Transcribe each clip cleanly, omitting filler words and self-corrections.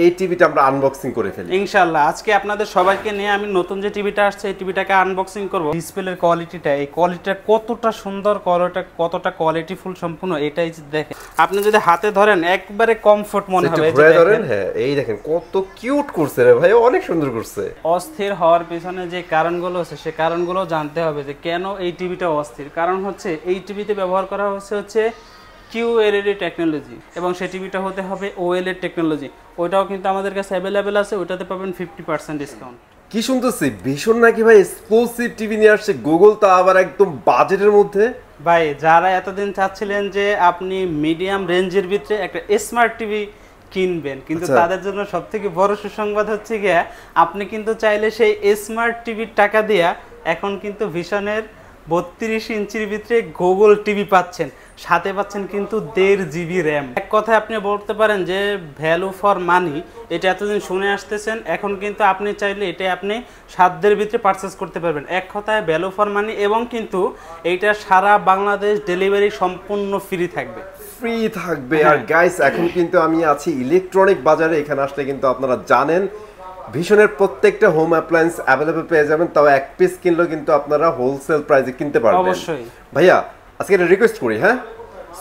এই টিভিটা আমরা আনবক্সিং করে ফেলি ইনশাআল্লাহ। আজকে আপনাদের সবাইকে নিয়ে আমি নতুন যে টিভিটা আসছে এই টিভিটাকে আনবক্সিং করব। ডিসপ্লের কোয়ালিটিটা, এই কোয়ালিটিটা কতটা সুন্দর, কতটা কোয়ালিটিফুল সম্পূর্ণ এটাই দেখেন। আপনি যদি হাতে ধরেন একবারে কমফোর্ট মনে হবে। হ্যাঁ, এই দেখেন কত কিউট করছে রে ভাই, অনেক সুন্দর করছে। অস্থির হওয়ার পিছনে যে কারণগুলো আছে সে কারণগুলো জানতে হবে যে কেন এই টিভিটা অস্থির। কারণ হচ্ছে এই টিভিতে ব্যবহার করা হচ্ছে QLED টেকনোলজি এবং সেই টিভিটা হতে হবে OLED টেকনোলজি। ওইটাও কিন্তু আমাদের কাছে অ্যাভেলেবেল আছে, ওইটাতে পাবেন 50% ডিসকাউন্ট। কি শুনতেছি, ভীষণ নাকি ভাই এক্সক্লুসিভ টিভি নিয়ে আসছে গুগল, তা আবার একদম বাজেটের মধ্যে। ভাই যারা এতদিন চাচ্ছিলেন যে আপনি মিডিয়াম রেঞ্জের ভিতরে একটা স্মার্ট টিভি কিনবেন, কিন্তু তাদের জন্য সবথেকে বড় সুসংবাদ হচ্ছে গিয়া আপনি কিন্তু চাইলে সেই স্মার্ট টিভির টাকা দিয়া এখন কিন্তু ভিশনের 32 ইঞ্চির ভিতরে গুগল টিভি পাচ্ছেন, সাথে পাচ্ছেন কিন্তু 1.5 GB র্যাম। এক কথায় আপনি বলতে পারেন যে ভ্যালু ফর মানি। এটা এতদিন শুনে আসতেছেন, এখন কিন্তু আপনি চাইলে এটা আপনি সাধ্যের ভিতরে পারচেস করতে পারবেন। এক কথায় ভ্যালু ফর মানি, এবং কিন্তু এইটা সারা বাংলাদেশ ডেলিভারি সম্পূর্ণ ফ্রি থাকবে। আর গাইস এখন কিন্তু আমি আছি ইলেকট্রনিক বাজারে, এখানে আসলে কিন্তু আপনারা জানেন ভিশনের প্রত্যেকটা হোম অ্যাপ্লায়েন্স অ্যাভেলেবল পেয়ে যাবেন, তাও এক পিস কিনলেও কিন্তু আপনারা হোলসেল প্রাইসে কিনতে পারবেন। অবশ্যই ভাইয়া আজকে একটা রিকোয়েস্ট করি, হ্যাঁ,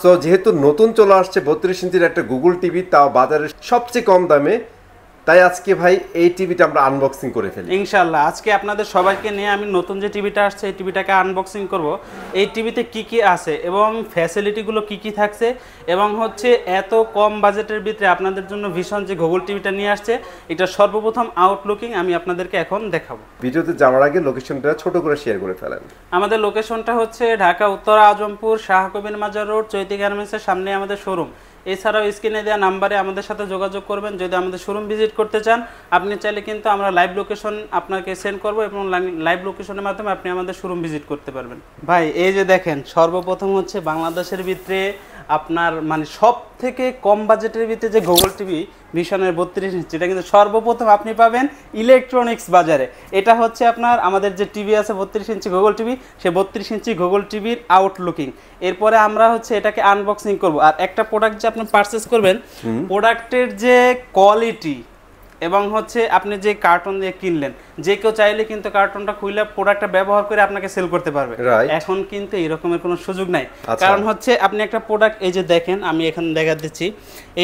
সো যেহেতু নতুন চলে আসছে 32 ইঞ্চির একটা গুগল টিভি, তাও বাজারের সবচেয়ে কম দামে, তাই আজকে ভাই এই টিভিটা আমরা আনবক্সিং করে ফেলি ইনশাআল্লাহ। আজকে আপনাদের সবাইকে নিয়ে আমি নতুন যে টিভিটা আসছে এই টিভিটাকে আনবক্সিং করব। এই টিভিতে কি কি আছে এবং ফ্যাসিলিটিগুলো কি কি থাকছে, এবং হচ্ছে এত কম বাজেটের ভিতরে আপনাদের জন্য ভীষণ যে গুগল টিভিটা নিয়ে আসছে এটা সর্বপ্রথম আউটলুকিং আমি আপনাদেরকে এখন দেখাবো। ভিডিওতে যাওয়ার আগে লোকেশনটা ছোট করে শেয়ার করে ফেলেন। আমাদের লোকেশনটা হচ্ছে ঢাকা উত্তর আজমপুর শাহ কবির মাজার রোড, চৈতি গার্মেন্টসের সামনে আমাদের শোরুম। এছাড়াও স্ক্রিনে দেওয়া নাম্বারে আমাদের সাথে যোগাযোগ করবেন যদি আমাদের শোরুম ভিজিট করতে চান। আপনি চাইলে কিন্তু আমরা লাইভ লোকেশন আপনাকে সেন্ড করব এবং লাইভ লোকেশনের মাধ্যমে আপনি আমাদের শোরুম ভিজিট করতে পারবেন। ভাই এই যে দেখেন, সর্বপ্রথম হচ্ছে বাংলাদেশের ভিতরে আপনার মানে সব থেকে কম বাজেটের ভিতরে যে গুগল টিভি ভিশনের 32 ইঞ্চি, এটা কিন্তু সর্বপ্রথম আপনি পাবেন ইলেকট্রনিক্স বাজারে। এটা হচ্ছে আপনার আমাদের যে টিভি আছে 32 ইঞ্চি গুগল টিভি, সে 32 ইঞ্চি গুগল টিভির আউটলুকিং। এরপরে আমরা হচ্ছে এটাকে আনবক্সিং করব। আর একটা প্রোডাক্ট যে আপনি পারচেস করবেন, প্রোডাক্টের যে কোয়ালিটি এবং হচ্ছে আপনি যে কার্টুন দিয়ে কিনলেন, যে কেউ চাইলে কিন্তু কার্টুনটা খুলে প্রোডাক্টটা ব্যবহার করে আপনাকে সেল করতে পারবে। এখন কিন্তু এরকমের কোনো সুযোগ নাই, কারণ হচ্ছে আপনি একটা প্রোডাক্ট এই যে দেখেন, আমি এখানে দেখা দিচ্ছি,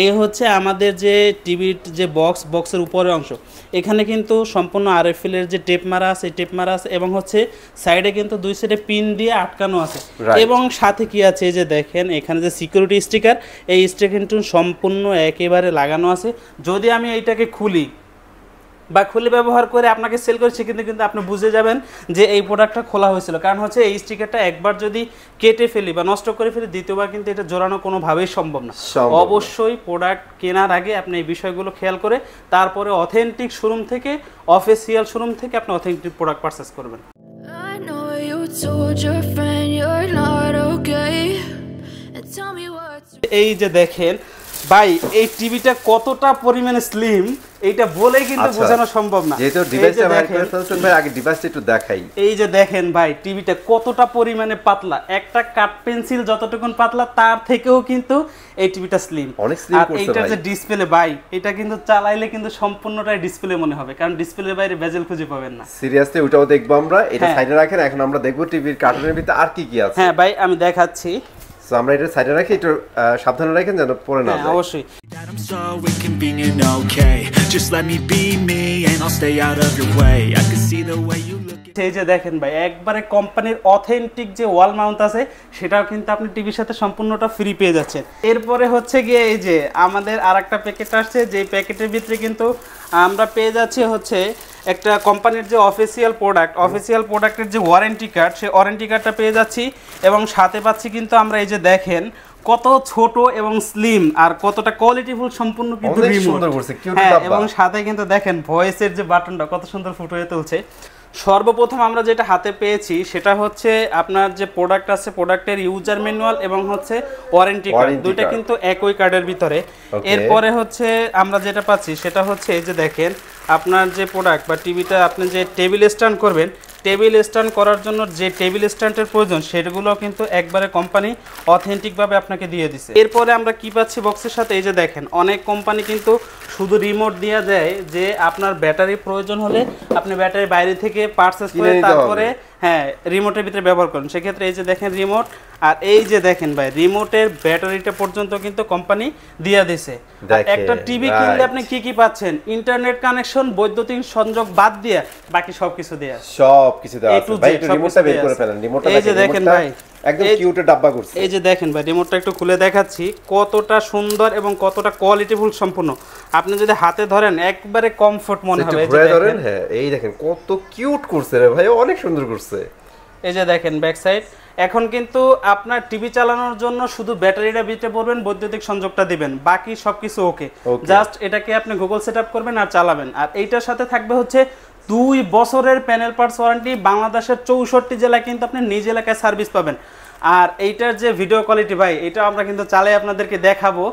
এই হচ্ছে আমাদের যে টিভির যে বক্সের উপরের অংশ, এখানে কিন্তু সম্পূর্ণ RFL এর যে টেপ মারা আছে, টেপ মারা আছে, এবং হচ্ছে সাইডে কিন্তু দুই সাইডে পিন দিয়ে আটকানো আছে, এবং সাথে কি আছে এই যে দেখেন এখানে যে সিকিউরিটি স্টিকার, এই স্টিকার কিন্তু সম্পূর্ণ একেবারে লাগানো আছে। যদি আমি এইটাকে খুলি বা খুলে ব্যবহার করে আপনাকে সেল করছি, কিন্তু আপনি বুঝে যাবেন যে এই প্রোডাক্টটা খোলা হয়েছিল। কারণ হচ্ছে এই স্টিকারটা একবার যদি কেটে ফেলি বা নষ্ট করে ফেলি, দ্বিতীয়বার কিন্তু এটা জোড়ানো কোনোভাবেই সম্ভব না। অবশ্যই প্রোডাক্ট কেনার আগে আপনি এই বিষয়গুলো খেয়াল করে তারপরে অথেন্টিক শোরুম থেকে, অফিসিয়াল শোরুম থেকে আপনি অথেন্টিক প্রোডাক্ট পারচেস করবেন। এই যে দেখেন ভাই, এই টিভিটা কতটা পরিমাণে স্লিম এইটা বলে কিন্তু বোঝানো সম্ভব না। যেহেতু ডিভাইসটা ভাই করে ফেলছেন ভাই, আগে ডিভাইসটা একটু দেখাই। এই যে দেখেন ভাই, টিভিটা কতটা পরিমাণে পাতলা, একটা কাট পেন্সিল যতটুকুন পাতলা তার থেকেও কিন্তু এই টিভিটা স্লিম, অনেক স্লিম করছে ভাই। এইটা যে ডিসপ্লে ভাই, এটা কিন্তু চালাইলে কিন্তু সম্পূর্ণটাই ডিসপ্লে মনে হবে, কারণ ডিসপ্লের বাইরে বেজেল খুঁজে পাবেন না। সিরিয়াসলি ওটাও দেখবো আমরা, এটা সাইডে রাখেন। এখন আমরা দেখবো টিভির কার্টুনের ভিতরে আর কি কি আছে। হ্যাঁ ভাই আমি দেখাচ্ছি, সো আমরা এটা সাইডে রাখি, একটু সাবধানে রাখেন যেন পড়ে না যায়। অবশ্যই। I'm so inconvenient, okay. Just let me be me and I'll stay out of your way. I can see the way you look. এই যে দেখেন ভাই, একবারে কোম্পানির অথেন্টিক যে ওয়াল মাউন্ট আছে সেটাও কিন্তু আপনি টিভির সাথে সম্পূর্ণটা ফ্রি পেয়ে যাচ্ছেন। এরপরে হচ্ছে গিয়ে এই যে আমাদের আরেকটা প্যাকেট আসছে, যে প্যাকেটের ভিতরে কিন্তু আমরা পেয়ে যাচ্ছি হচ্ছে একটা কোম্পানির যে অফিসিয়াল প্রোডাক্টের যে ওয়ারেন্টি কার্ড, সেই ওয়ারেন্টি কার্ডটা পেয়ে যাচ্ছি, এবং সাথে পাচ্ছি কিন্তু আমরা এই যে দেখেন কত ছোট এবং স্লিম আর কতটা কোয়ালিটিফুল সম্পূর্ণ কিন্তু রিমোট। হ্যাঁ, এবং সাথে কিন্তু দেখেন ভয়েসের যে বাটনটা কত সুন্দর ফুটিয়ে তুলছে। সর্বপ্রথম আমরা যেটা হাতে পেয়েছি সেটা হচ্ছে আপনার যে প্রোডাক্ট আছে, প্রোডাক্টের ইউজার ম্যানুয়াল এবং হচ্ছে ওয়ারেন্টি কার্ড, দুইটা কিন্তু একই কার্ডের ভিতরে। এরপরে হচ্ছে আমরা যেটা পাচ্ছি সেটা হচ্ছে এই যে দেখেন আপনার যে প্রোডাক্ট বা টিভিটা আপনি যে টেবিল স্ট্যান্ড করবেন, টেবিল স্ট্যান্ড করার জন্য যে টেবিল স্ট্যান্ডের প্রয়োজন সেগুলো কিন্তু একবারে কোম্পানি অথেন্টিকভাবে আপনাকে দিয়ে দিছে। এরপরে আমরা কি পাচ্ছি বক্সের সাথে, এই যে দেখেন অনেক কোম্পানি কিন্তু শুধু রিমোট দিয়ে দেয় যে আপনার ব্যাটারি প্রয়োজন হলে আপনি ব্যাটারি বাইরে থেকে পারচেজ করে তারপরে হ্যাঁ রিমোটের ভিতরে ব্যবহার করুন। সেক্ষেত্রে এই যে দেখেন রিমোট, আর এই যে দেখেন ভাই রিমোটের ব্যাটারিটা পর্যন্ত কিন্তু কোম্পানি দিয়ে দিছে। একটা টিভি কিনলে আপনি কি কি পাচ্ছেন, ইন্টারনেট কানেকশন, বৈদ্যুতিক সংযোগ বাদ দিয়ে বাকি সবকিছু দেয়া, সবকিছু দেয়া আছে ভাই। একটু রিমোটটা বের করে ফেলেন, রিমোটটা এই যে দেখেন ভাই একদম কিউট ডাব্বা করছে। এই যে দেখেন ভাই রিমোটটা একটু খুলে দেখাচ্ছি কতটা সুন্দর এবং কতটা কোয়ালিটিফুল সম্পূর্ণ। আপনি যদি হাতে ধরেন একবারে কমফোর্ট মনে হবে। এই যে ধরেন হ্যাঁ এই দেখেন কত কিউট করছে রে ভাই, অনেক সুন্দর করছে। এই যে দেখেন ব্যাক সাইড। এখন কিন্তু আপনার টিভি চালানোর জন্য শুধু ব্যাটারিটা ভিতরে পড়বেন, বৈদ্যুতিক সংযোগটা দিবেন, বাকি সবকিছু ওকে। জাস্ট এটাকে আপনি গুগল সেটআপ করবেন আর চালাবেন। আর এইটার সাথে থাকবে হচ্ছে 2 বছরের প্যানেল পার্টস ওয়ারেন্টি। বাংলাদেশের 64 জেলায় কিন্তু আপনি নিজ এলাকায় সার্ভিস পাবেন। আর এইটার যে ভিডিও কোয়ালিটি ভাই, এটা আমরা কিন্তু চালিয়ে আপনাদেরকে দেখাবো।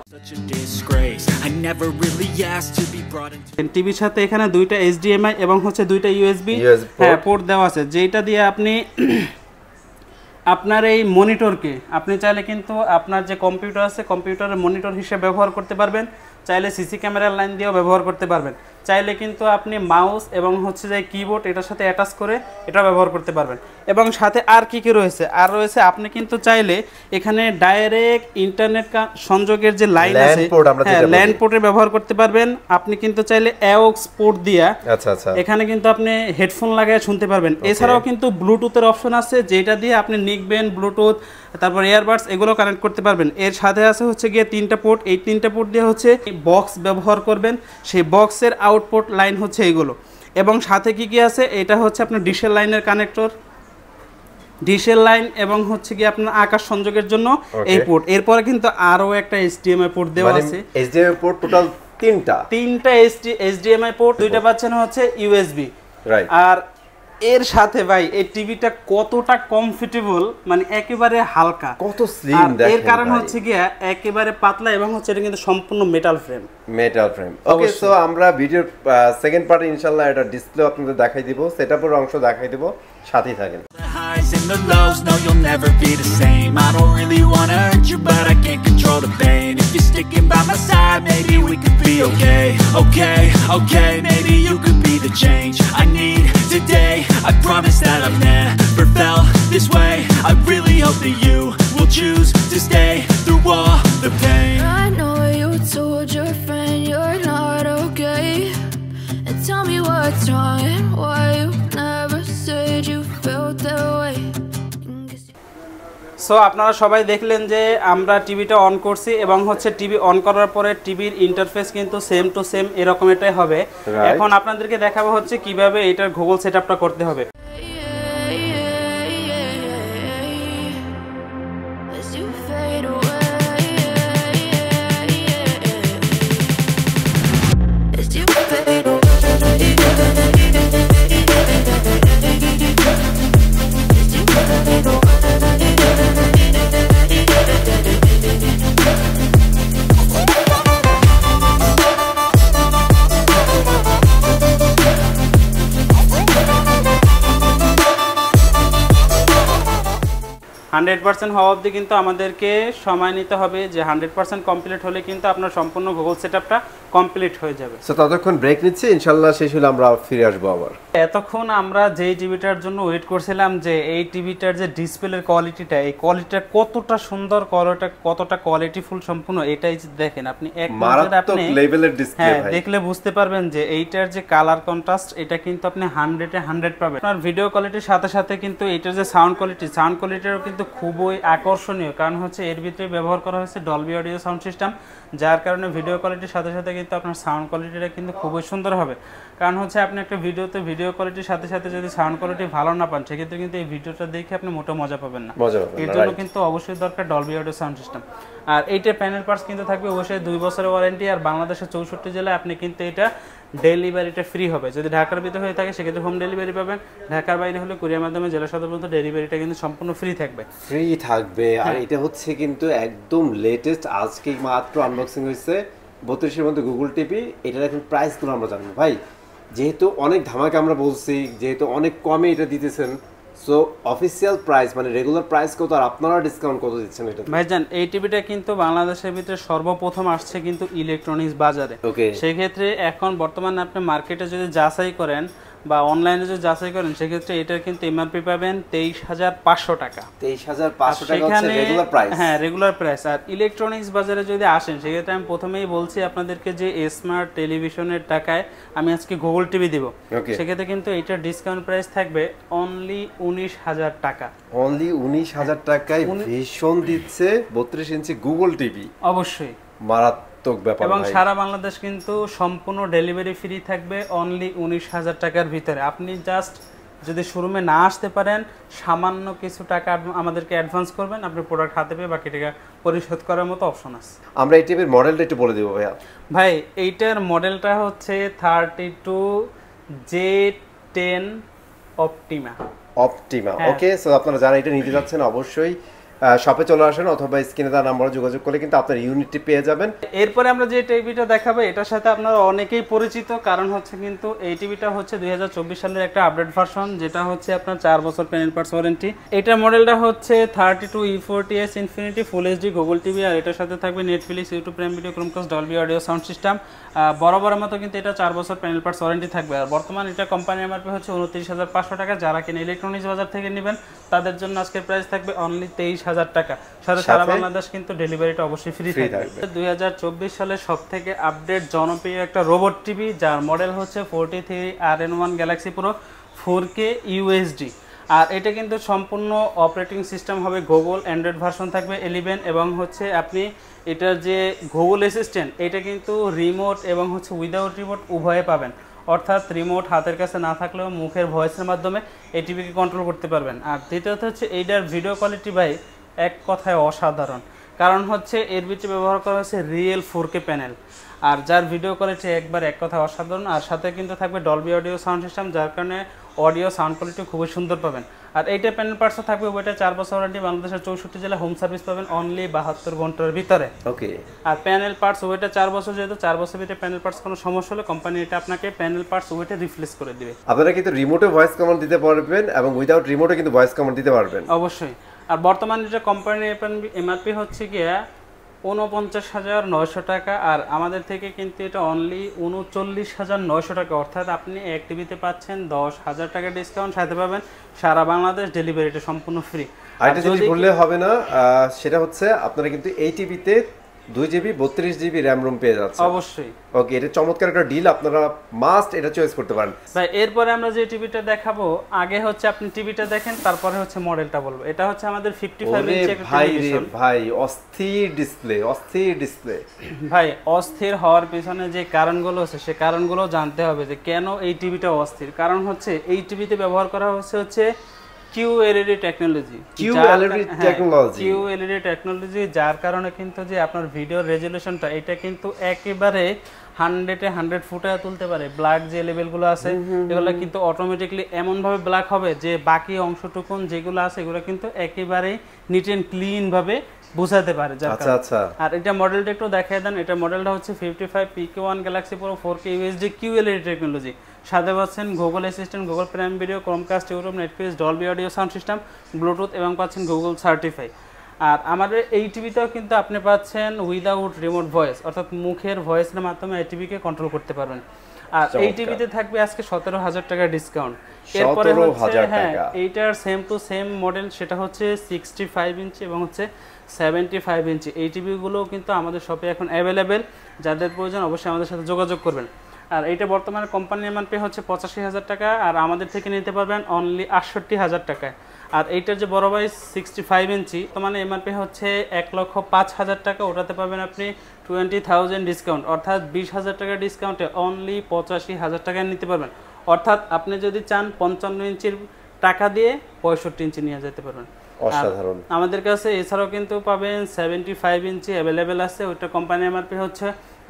টিভির সাথে এখানে 2টা HDMI এবং হচ্ছে 2টা USB হ্যাঁ পোর্ট দেওয়া আছে, যেটা দিয়ে আপনি আপনার এই মনিটরকে আপনি চাইলে কিন্তু আপনার যে কম্পিউটার আছে কম্পিউটারের মনিটর হিসেবে ব্যবহার করতে পারবেন, চাইলে সিসি ক্যামেরার লাইন দিয়েও ব্যবহার করতে পারবেন, চাইলে কিন্তু আপনি মাউস এবং হচ্ছে যে কিবোর্ড এটার সাথে অ্যাটাচ করে এটা ব্যবহার করতে পারবেন। এবং সাথে আর কি কি রয়েছে, আর রয়েছে আপনি কিন্তু চাইলে এখানে ডাইরেক্ট ইন্টারনেট সংযোগের যে লাইন আছে হ্যাঁ ল্যান্ড পোর্টে ব্যবহার করতে পারবেন। আপনি কিন্তু চাইলে অ্যাওক্স পোর্ট দিয়া এখানে কিন্তু আপনি হেডফোন লাগায় শুনতে পারবেন। এছাড়াও কিন্তু ব্লুটুথের অপশন আছে, যেটা দিয়ে আপনি নিকবেন ব্লুটুথ তারপর ইয়ারবাডস এগুলো কানেক্ট করতে পারবেন। এর সাথে আছে হচ্ছে গিয়ে 3টা পোর্ট, এই 3টা পোর্ট দিয়ে হচ্ছে বক্স ব্যবহার করবেন, সেই বক্সের আউটপুট লাইন হচ্ছে এইগুলো। এবং সাথে কি কি আছে, এটা হচ্ছে আপনার ডিশের লাইনের কানেক্টর, ডিশের লাইন এবং হচ্ছে কি আপনার আকাশ সংযোগের জন্য এই পোর্ট। এরপরে কিন্তু আরো একটা HDMI পোর্ট দেওয়া আছে। HDMI পোর্ট টোটাল 3টা HDMI পোর্ট, 2টা পাচ্ছেন হচ্ছে USB। আর এর সাথে ভাই এই টিভিটা কতটা কমফোর্টেবল, মানে একেবারে হালকা, কত স্লিম দেখেন। এর কারণ হচ্ছে কি একেবারে পাতলা এবং হচ্ছে এটা কিন্তু সম্পূর্ণ মেটাল ফ্রেম। ওকে, সো আমরা ভিডিওর সেকেন্ড পার্টে ইনশাআল্লাহ এটা ডিসপ্লে আপনাদের দেখাই দিব, সেটআপের অংশ দেখাই দিব, সাথেই থাকেন। And the lows, no you'll never be the same. I don't really wanna hurt you, but I can't control the pain. If you're sticking by my side, maybe we could be okay. Okay, maybe you could be the change I need today. I promise that I've never felt this way. I really hope that you will choose to stay through all the pain. I know you told your friend you're not okay, and tell me what's wrong and why you never said you felt that way. So আপনারা সবাই দেখলেন যে আমরা টিভিটা on করছি এবং হচ্ছে TV on করার পরে টিভির ইন্টারফেস কিন্তু সেম টু সেম এরকম এটাই হবে। এখন আপনাদেরকে দেখাবো হচ্ছে কিভাবে এটার গুগল সেটআপটা করতে হবে। %100% হওয়া অবধি কিন্তু আমাদেরকে সময় নিতে হবে, যে 100% কমপ্লিট হলে কিন্তু আপনার সম্পূর্ণ গুগল সেটআপটা কমপ্লিট হয়ে যাবে। সো ততক্ষণ ব্রেক নিচ্ছি, ইনশাআল্লাহ শেষ হলে আমরা ফিরে আসবো আবার। এতক্ষণ আমরা যেই টিভিটার জন্য ওয়েট করছিলাম যে এই টিভিটার যে ডিসপ্লের কোয়ালিটিটা, এই কোয়ালিটিটা কতটা সুন্দর, কতটা কোয়ালিটিফুল সম্পূর্ণ, এটাই দেখেন আপনি এক নজরে আপনি লেভেলের ডিসপ্লে ভাই দেখলে বুঝতে পারবেন যে এইটার যে কালার কন্ট্রাস্ট এটা কিন্তু আপনি 100 পাবেন। আপনার ভিডিও কোয়ালিটির সাথে সাথে কিন্তু এটার যে সাউন্ড কোয়ালিটিরও কিন্তু খুবই আকর্ষণীয়, কারণ হচ্ছে এর ভিতরে ব্যবহার করা হয়েছে ডলবি অডিও সাউন্ড সিস্টেম, যার কারণে ভিডিও কোয়ালিটির সাথে সাথে কিন্তু আপনার সাউন্ড কোয়ালিটিটা কিন্তু খুবই সুন্দর হবে। কারণ হচ্ছে আপনি একটা ভিডিও কোয়ালিটির সাথে সাথে যদি সাউন্ড কোয়ালিটি ভালো না পান, সেক্ষেত্রে কিন্তু এই ভিডিওটা দেখে আপনি মোটেও মজা পাবেন না। এর জন্য কিন্তু অবশ্যই দরকার ডলবি অডিও সাউন্ড সিস্টেম। আর এইটার প্যানেল পার্টস কিন্তু থাকবে অবশ্যই 2 বছরের ওয়ারেন্টি। আর বাংলাদেশের 64 জেলায় আপনি কিন্তু এটা ডেলিভারিটা ফ্রি হবে। যদি ঢাকার ভিতরে হয়ে থাকে সেক্ষেত্রে হোম ডেলিভারি পাবেন, ঢাকার বাইরে হলে কুরিয়ার মাধ্যমে জেলা সদর পর্যন্ত ডেলিভারিটা কিন্তু সম্পূর্ণ ফ্রি থাকবে। আর এটা হচ্ছে কিন্তু একদম লেটেস্ট, আজকে মাত্র আনবক্সিং হয়েছে 32 এর মধ্যে গুগল টিভি। এটার এখন প্রাইসগুলো আমরা জানবো ভাই। যেহেতু অনেক ধামাকা আমরা বলছি, যেহেতু অনেক কমে এটা দিতেছেন, সো অফিসিয়াল প্রাইস মানে রেগুলার প্রাইস কত আর আপনারা ডিসকাউন্ট কত দিচ্ছেন এটা? ভাইজান এই টিভিটা কিন্তু বাংলাদেশের ভিতরে সর্বপ্রথম আসছে কিন্তু ইলেকট্রনিক্স বাজারে। ওকে, সেই ক্ষেত্রে এখন বর্তমানে আপনি মার্কেটে যদি যাচাই করেন বা অনলাইনে যদি যাচাই করেন সেক্ষেত্রে এটার কিন্তু এমআরপি পাবেন 23,500 টাকা। 23,500 টাকা হচ্ছে রেগুলার প্রাইস। হ্যাঁ, রেগুলার প্রাইস। আর ইলেকট্রনিক্স বাজারে যদি আসেন সেক্ষেত্রে আমি প্রথমেই বলছি আপনাদেরকে যে স্মার্ট টেলিভিশনের টাকায় আমি আজকে গুগল টিভি দিব, সেক্ষেত্রে কিন্তু এটার ডিসকাউন্ট প্রাইস থাকবে অনলি 19,000 টাকা। অনলি 19,000 টাকায় ভীষণ দিচ্ছে 32 ইঞ্চি গুগল টিভি। অবশ্যই মারাত্মক ব্যাপার এবং ভাই। সারা বাংলাদেশ কিন্তু সম্পূর্ণ ডেলিভারি ফ্রি থাকবে অনলি 19,000 টাকার ভিতরে। আপনি জাস্ট যদি শোরুমে না আসতে পারেন সামান্য কিছু টাকা আমাদেরকে অ্যাডভান্স করবেন, আপনি প্রোডাক্ট হাতে পেয়ে বাকি টাকা পরিশোধ করার মতো অপশন আছে। আমরা এই টিভির মডেলটা একটু বলে দিব ভাইয়া। ভাই এইটার মডেলটা হচ্ছে 32J10 অপটিমা। অপটিমা, ওকে। সো আপনারা যারা এটা নিতে যাচ্ছেন অবশ্যই শপে চলে আসেন অথবা স্ক্রিনে দেওয়া নাম্বারে যোগাযোগ করলে কিন্তু আপনার ইউনিটটি পেয়ে যাবেন। এরপরে আমরা যে টিভিটা দেখাবো এটার সাথে আপনারা অনেকেই পরিচিত, কারণ হচ্ছে কিন্তু এই টিভিটা হচ্ছে 2024 সালের একটা আপডেট ভার্সন, যেটা হচ্ছে আপনার 4 বছর প্যানেল পার্টস ওয়ারেন্টি। এটার মডেলটা হচ্ছে 32E40S infinity full HD Google TV, আর এটার সাথে থাকবে Netflix, YouTube Prime Video, Chromecast, Dolby audio sound system. বরাবরের মতো কিন্তু এটা 4 বছর প্যানেল পার্টস ওয়ারেন্টি থাকবে। আর বর্তমান এটা কোম্পানি এমআরপি হচ্ছে 29,500 টাকা। যারা কিনে ইলেকট্রনিক্স বাজার থেকে নেবেন তাদের জন্য আজকের প্রাইস থাকবে অনলি 23,000 টাকা। সাথে সারা বাংলাদেশ কিন্তু ডেলিভারিটা অবশ্যই ফ্রি থাকবে। 2024 সালের সবথেকে আপডেট জনপ্রিয় একটা রোবট টিভি, যার মডেল হচ্ছে 43RN1 Galaxy pro 4K UHD। আর এটা কিন্তু সম্পূর্ণ অপারেটিং সিস্টেম হবে গুগল, অ্যান্ড্রয়েড ভার্সন থাকবে 11 এবং হচ্ছে আপনি এটার যে গুগল অ্যাসিস্ট্যান্ট এটা কিন্তু রিমোট এবং হচ্ছে উইদাউট রিমোট উভয়ে পাবেন। অর্থাৎ রিমোট হাতের কাছে না থাকলেও মুখের ভয়েসের মাধ্যমে এই টিভিকে কন্ট্রোল করতে পারবেন। আর দ্বিতীয়ত হচ্ছে এইটার ভিডিও কোয়ালিটি ভাই এক কথায় অসাধারণ, কারণ হচ্ছে এর ভিতরে ব্যবহার করা হচ্ছে রিয়েল 4K প্যানেল, আর যার ভিডিও কোয়ালিটি একবার এক কথায় অসাধারণ। আর সাথে কিন্তু থাকবে ডলবি অডিও সাউন্ড সিস্টেম, যার কারণে অডিও সাউন্ড কোয়ালিটি খুবই সুন্দর পাবেন। আর এইটা প্যানেল পার্টসও থাকবে ওইটা 4 বছর ওয়ারেন্টি, বাংলাদেশের 64 জেলায় হোম সার্ভিস পাবেন অনলি 72 ঘন্টার ভিতরে। ওকে। আর প্যানেল পার্টস ওইটা 4 বছর, যেহেতু 4 বছর ভিতরে প্যানেল পার্টস কোনো সমস্যা হলে কোম্পানি এটা আপনাকে প্যানেল পার্টস ওইটা রিপ্লেস করে দিবে। আপনারা কিন্তু রিমোটে ভয়েস কমান্ড দিতে পারবেন এবং উইদাউট রিমোটে কিন্তু ভয়েস কমান্ড দিতে পারবেন অবশ্যই। আর বর্তমানে যেটা কোম্পানির এমআরপি হচ্ছে গিয়া 49,900 টাকা, আর আমাদের থেকে কিন্তু এটা অনলি 39,900 টাকা। অর্থাৎ আপনি এক টিভিতে পাচ্ছেন 10,000 টাকা ডিসকাউন্ট, সাথে পাবেন সারা বাংলাদেশ ডেলিভারিটা সম্পূর্ণ ফ্রি। আরেকটা জিনিস বললে হবে না, সেটা হচ্ছে আপনারা কিন্তু এই টিভিতে 2GB 32GB র্যাম রুম পেয়ে যাচ্ছে অবশ্যই। ওকে, এটা চমৎকার একটা ডিল, আপনারা মাস্ট এটা চয়েস করতে পারেন। ভাই এরপরে আমরা যে টিভিটা দেখাবো, আগে হচ্ছে আপনি টিভিটা দেখেন তারপরে হচ্ছে মডেলটা বলবো। এটা হচ্ছে আমাদের 55 ইঞ্চি একটা টেলিভিশন। ভাই অস্থির ডিসপ্লে, অস্থির ডিসপ্লে। ভাই অস্থির হওয়ার পিছনে যে কারণগুলো আছে সে কারণগুলো জানতে হবে যে কেন এই টিভিটা অস্থির। কারণ হচ্ছে এই টিভিতে ব্যবহার করা হচ্ছে QLED টেকনোলজি, যার কারণে কিন্তু যে আপনার ভিডিও রেজুলেশনটা এটা কিন্তু একেবারে 100-এ 100 ফুটে তুলতে পারে। ব্ল্যাক যে লেভেলগুলো আছে এগুলো কিন্তু অটোমেটিকলি এমনভাবে ব্ল্যাক হবে যে বাকি অংশটুকুন যেগুলো আছে এগুলো কিন্তু একেবারে নিট অ্যান্ড ক্লিন ভাবে বোঝাতে পারে। আচ্ছা আচ্ছা। আর এটা মডেলটা একটু দেখাই দেন। এটা মডেলটা হচ্ছে 55PK1 Galaxy pro 4K UHD QLED technology. সাথে পাচ্ছেন Google assistant, Google prime Video, Chromecast, YouTube, Netflix, Dolby audio sound system, Bluetooth এবং পাচ্ছেন গুগল সার্টিফাই। আর আমাদের এই টিভিতেও কিন্তু আপনি পাচ্ছেন উইদাউট রিমোট ভয়েস, অর্থাৎ মুখের ভয়েসের মাধ্যমে এই টিভিকে কন্ট্রোল করতে পারবেন। আর এই টিভিতে থাকবে আজকে 17,000 টাকা ডিসকাউন্ট। এরপরে হচ্ছে হ্যাঁ এইটার সেম টু সেম মডেল, সেটা হচ্ছে 65 ইঞ্চি এবং হচ্ছে 75 ইঞ্চি। এই টিভিগুলোও কিন্তু আমাদের শপে এখন অ্যাভেলেবেল, যাদের প্রয়োজন অবশ্যই আমাদের সাথে যোগাযোগ করবেন। আর এইটা বর্তমানে কোম্পানি এমআরপি হচ্ছে 85,000 টাকা, আর আমাদের থেকে নিতে পারবেন অনলি 68,000 টাকায়। আর এইটার যে বড় ভাই 65 ইঞ্চি তো মানে এমআরপি হচ্ছে 1,05,000 টাকা, ওটাতে পাবেন আপনি 20,000 ডিসকাউন্ট, অর্থাৎ 20,000 টাকা ডিসকাউন্টে অনলি 85,000 টাকায় নিতে পারবেন। অর্থাৎ আপনি যদি চান 55 ইঞ্চির টাকা দিয়ে 65 ইঞ্চি নিয়ে যেতে পারবেন। অসাধারণ। আমাদের কাছে এছাড়াও কিন্তু পাবেন 75 ইঞ্চি অ্যাভেলেবেল আছে, ওইটা কোম্পানি এমআরপি হচ্ছে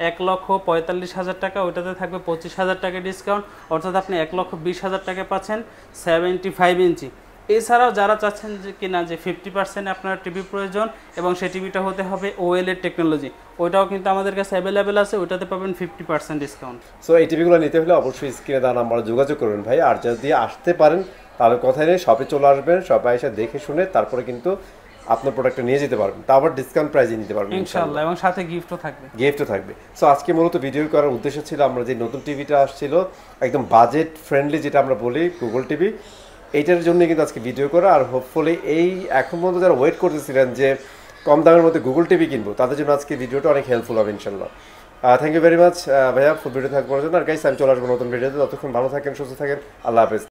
1,45,000 টাকা, ওইটাতে থাকবে 25,000 টাকা ডিসকাউন্ট, অর্থাৎ আপনি 1,20,000 টাকা পাচ্ছেন 75 ইঞ্চি। এছাড়াও যারা চাচ্ছেন যে কিনা যে 50% আপনার টিভি প্রয়োজন এবং সেই টিভিটা হতে হবে OLED টেকনোলজি, ওইটাও কিন্তু আমাদের কাছে অ্যাভেলেবেল আছে, ওইটাতে পাবেন 50% ডিসকাউন্ট। সো এই টিভিগুলো নিতে হলে অবশ্যই স্ক্রিনে দেওয়া নাম্বারে যোগাযোগ করবেন ভাই। আর যদি আসতে পারেন তাহলে কথাই নেই, শপে চলে আসবেন, শপে এসে দেখে শুনে তারপরে কিন্তু আপনার প্রোডাক্টটা নিয়ে যেতে পারবেন, তারপর ডিসকাউন্ট প্রাইসে নিতে পারবেন ইনশাআল্লাহ, এবং সাথে গিফটও থাকবে। গিফটও থাকবে। সো আজকে মূলত ভিডিও করার উদ্দেশ্য ছিল আমরা যে নতুন টিভিটা আসছিল একদম বাজেট ফ্রেন্ডলি যেটা আমরা বলি গুগল টিভি, এইটার জন্য কিন্তু আজকে ভিডিও করা। আর হোপফুলি এই এখন পর্যন্ত যারা ওয়েট করতেছিলেন যে কম দামের মধ্যে গুগল টিভি কিনবো, তাদের জন্য আজকে ভিডিওটা অনেক হেল্পফুল হবে ইনশাল্লাহ। থ্যাংক ইউ ভেরি মাচ ভাইয়া ফুল ভিডিও থাকবার জন্য। আর গাইস আমি চলে আসবো নতুন ভিডিওতে, ততক্ষণ ভালো থাকেন, সুস্থ থাকেন, আল্লাহ হাফেজ।